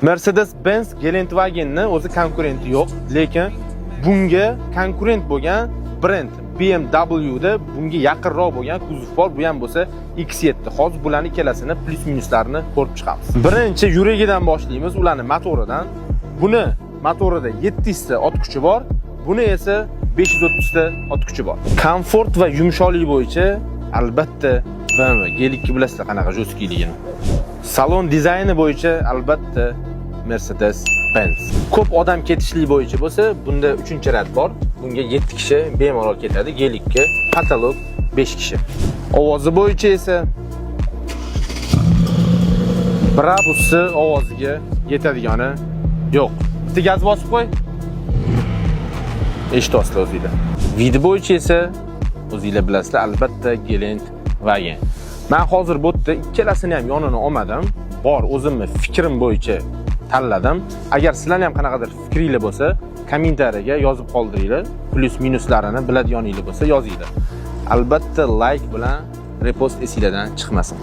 Mercedes-Benz Geländewagenni o'zi konkurenti yo'q, lekin bunga konkurent bo'lgan brend BMW da bunga yaqinroq bo'lgan kuzov bor, bu ham bo'lsa X7. Hozir bularning ikkalasini plus minuslarini ko'rib chiqamiz. Birinchi yuragidan boshlaymiz, ularning motoridan. Buni motorida 700 ta ot kuchi bor, buni esa 530 ta ot kuchi bor. Komfort va yumshoqlik bo'yicha albatta BMW G2 bilasizlar qanaqa jo'skiligini. Salon dizayni bo'yicha albatta Mercedes-Benz. Ko'p odam ketishlik bo'yicha bo'lsa, bunda 3-rad bor. Bunga 7 kishi bemalol ketadi. G2, katalog 5 kishi. Ovozi bo'yicha esa Brabus'ni ovoziga yetadigani yo'q. Bitta gaz bosib qo'y. Eshityapsizlar o'zingizlar. Video bo'yicha esa o'zingizlar bilasizlar, albatta Geländewagen. Men hozir bu yerda ikkalasini ham yonini olmadim. Bor, o'zimni fikrim bo'yicha tanladim. Agar sizlarning ham qanaqadir fikringiz bo'lsa, kommentariyaga yozib qoldiringlar. Plus minuslarini biladiganinglar bo'lsa yozinglar. Albatta like bilan repost esingizdan chiqmasin.